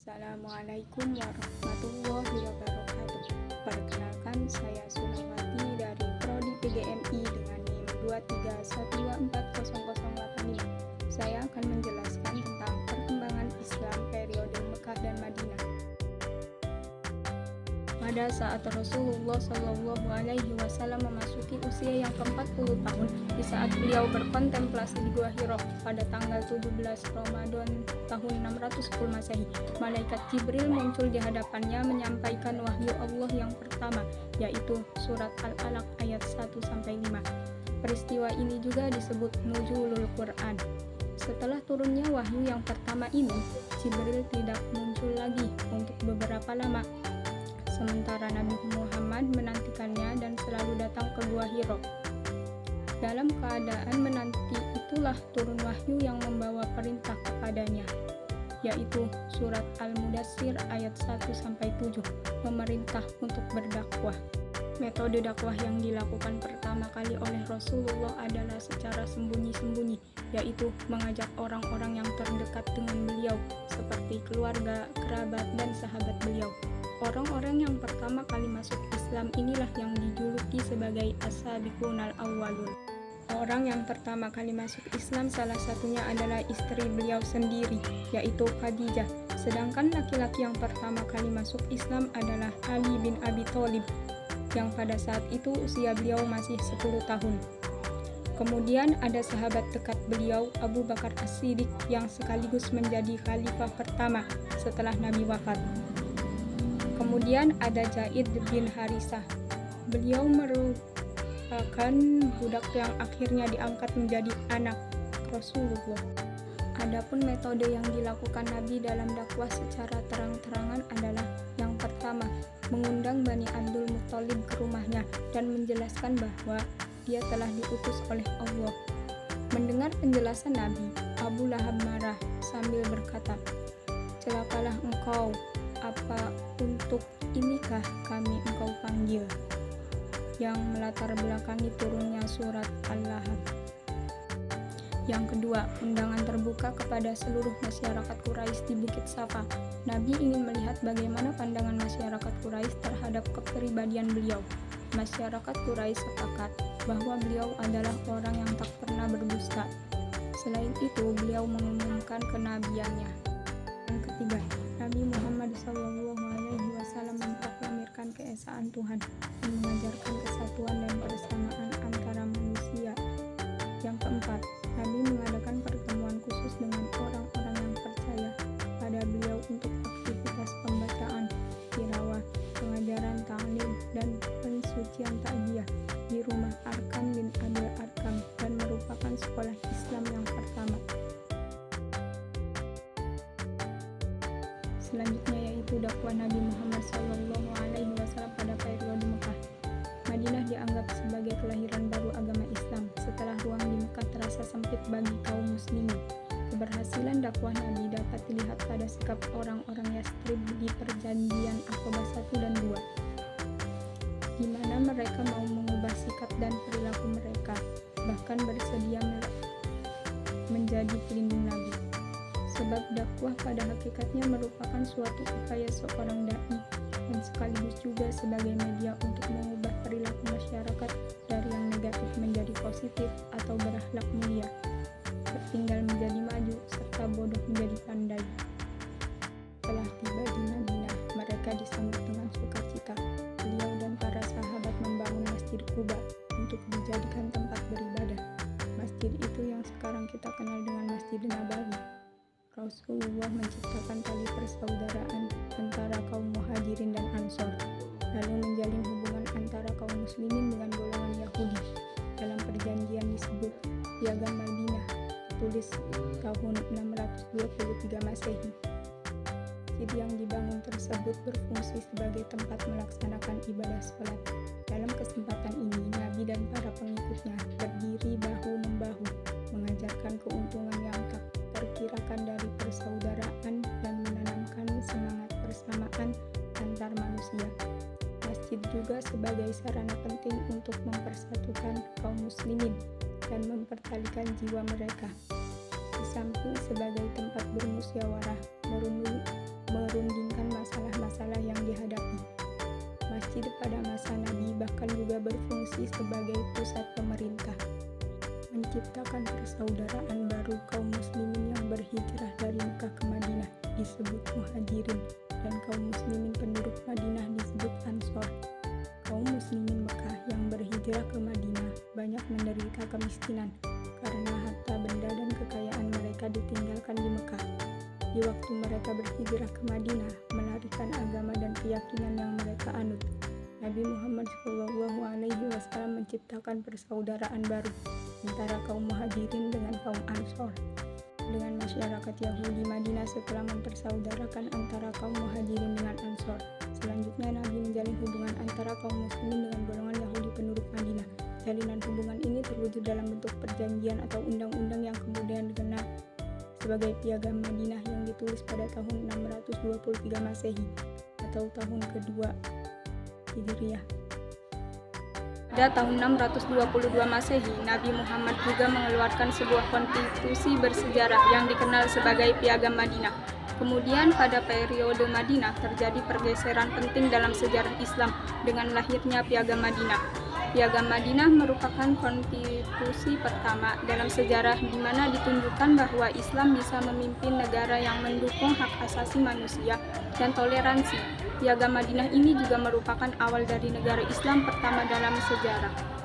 Assalamualaikum warahmatullahi wabarakatuh. Perkenalkan, saya Sulawati dari Prodi PGMI dengan NIM 231240085. Saya akan menjelaskan tentang perkembangan Islam periode Mekah dan Madinah. Pada saat Rasulullah Shallallahu Alaihi Wasallam memasuki usia yang ke-40 tahun, di saat beliau berkontemplasi di Gua Hiro pada tanggal 17 Ramadan tahun 610 Masehi, malaikat Jibril muncul di hadapannya menyampaikan wahyu Allah yang pertama, yaitu surat Al-Alaq ayat 1-5. Peristiwa ini juga disebut Nuzulul Quran. Setelah turunnya wahyu yang pertama ini, Jibril tidak muncul lagi untuk beberapa lama. Sementara Nabi Muhammad menantikannya dan selalu datang ke Gua Hiro. Dalam keadaan menanti itulah turun wahyu yang membawa perintah kepadanya, yaitu surat Al-Mudassir ayat 1-7, memerintah untuk berdakwah. Metode dakwah yang dilakukan pertama kali oleh Rasulullah adalah secara sembunyi-sembunyi, yaitu mengajak orang-orang yang terdekat dengan beliau, seperti keluarga, kerabat, dan sahabat beliau. Orang-orang yang pertama kali masuk Islam inilah yang dijuluki sebagai As-Sabiqunal Awwalun. Orang yang pertama kali masuk Islam salah satunya adalah istri beliau sendiri, yaitu Khadijah. Sedangkan laki-laki yang pertama kali masuk Islam adalah Ali bin Abi Thalib, yang pada saat itu usia beliau masih 10 tahun. Kemudian ada sahabat dekat beliau, Abu Bakar As-Siddiq, yang sekaligus menjadi khalifah pertama setelah Nabi wafat. Kemudian ada Zaid bin Harisah. Beliau merupakan budak yang akhirnya diangkat menjadi anak Rasulullah. Adapun metode yang dilakukan Nabi dalam dakwah secara terang-terangan adalah yang pertama, mengundang Bani Abdul Muthalib ke rumahnya dan menjelaskan bahwa dia telah diutus oleh Allah. Mendengar penjelasan Nabi, Abu Lahab marah sambil berkata, "Celakalah engkau, apa untuk inikah kami engkau panggil?" Yang melatar belakangi turunnya surat Al-Lahab. Yang kedua, undangan terbuka kepada seluruh masyarakat Quraisy di Bukit Safa. Nabi ingin melihat bagaimana pandangan masyarakat Quraisy terhadap kepribadian beliau. Masyarakat Quraisy sepakat bahwa beliau adalah orang yang tak pernah berdusta. Selain itu, beliau mengumumkan kenabiannya. Yang ketiga, Nabi Muhammad SAW memproklamirkan keesaan Tuhan dan mengajarkan kesatuan dan persamaan antara manusia. Yang keempat, Nabi mengadakan pertemuan khusus dengan orang-orang yang percaya pada beliau untuk aktivitas pembacaan, tilawah, pengajaran ta'lim, dan pensucian takziah di rumah Arkam bin Abil Arkam, dan merupakan sekolah Islam yang pertama. Selanjutnya yaitu dakwah Nabi Muhammad SAW pada periode Mekah. Madinah dianggap sebagai kelahiran baru agama Islam setelah ruang di Mekah terasa sempit bagi kaum muslimin. Keberhasilan dakwah Nabi dapat dilihat pada sikap orang-orang Yathrib di perjanjian Aqabah 1 dan 2, di mana mereka mau mengubah sikap dan perilaku mereka, bahkan bersedia menjadi pelindung Nabi. Sebab dakwah pada hakikatnya merupakan suatu upaya seorang dai dan sekaligus juga sebagai media untuk mengubah perilaku masyarakat dari yang negatif menjadi positif atau berakhlak mulia, tertinggal menjadi maju, serta bodoh menjadi pandai. Setelah tiba di Madinah, mereka disambut dengan sukacita. Beliau dan para sahabat membangun Masjid Quba untuk dijadikan tempat beribadah. Masjid itu yang sekarang kita kenal dengan Masjid Nabawi. Rasulullah menciptakan tali persaudaraan antara kaum muhajirin dan ansor, lalu menjalin hubungan antara kaum muslimin dengan golongan Yahudi. Dalam perjanjian disebut Piagam Madinah, ditulis tahun 623 Masehi. Masjid yang dibangun tersebut berfungsi sebagai tempat melaksanakan ibadah salat. Dalam kesempatan ini, Nabi dan para pengikutnya berdiri bahu-membahu, mengajarkan keuntungan yang tak terkirakan dari persaudaraan dan menanamkan semangat persamaan antar manusia. Masjid juga sebagai sarana penting untuk mempersatukan kaum muslimin dan mempertalikan jiwa mereka. Di samping sebagai tempat bermusyawarah, merunding berfungsi sebagai pusat pemerintah. Menciptakan persaudaraan baru kaum muslimin yang berhijrah dari Mekah ke Madinah disebut muhajirin, dan kaum muslimin penduduk Madinah disebut ansor. Kaum muslimin Mekah yang berhijrah ke Madinah banyak menderita kemiskinan karena harta benda dan kekayaan mereka ditinggalkan di Mekah. Di waktu mereka berhijrah ke Madinah, melarikan agama dan keyakinan yang mereka anut, Nabi Muhammad SAW menciptakan persaudaraan baru antara kaum muhajirin dengan kaum ansor. Dengan masyarakat Yahudi Madinah setelah mempersaudarakan antara kaum muhajirin dengan ansor, selanjutnya Nabi menjalin hubungan antara kaum muslimin dengan golongan Yahudi penduduk Madinah. Jalinan hubungan ini terwujud dalam bentuk perjanjian atau undang-undang yang kemudian dikenal sebagai Piagam Madinah yang ditulis pada tahun 623 Masehi atau tahun kedua Hijriah. Pada tahun 622 Masehi, Nabi Muhammad juga mengeluarkan sebuah konstitusi bersejarah yang dikenal sebagai Piagam Madinah. Kemudian pada periode Madinah terjadi pergeseran penting dalam sejarah Islam dengan lahirnya Piagam Madinah. Piagam Madinah merupakan konstitusi pertama dalam sejarah di mana ditunjukkan bahwa Islam bisa memimpin negara yang mendukung hak asasi manusia dan toleransi. Piagam Madinah ini juga merupakan awal dari negara Islam pertama dalam sejarah.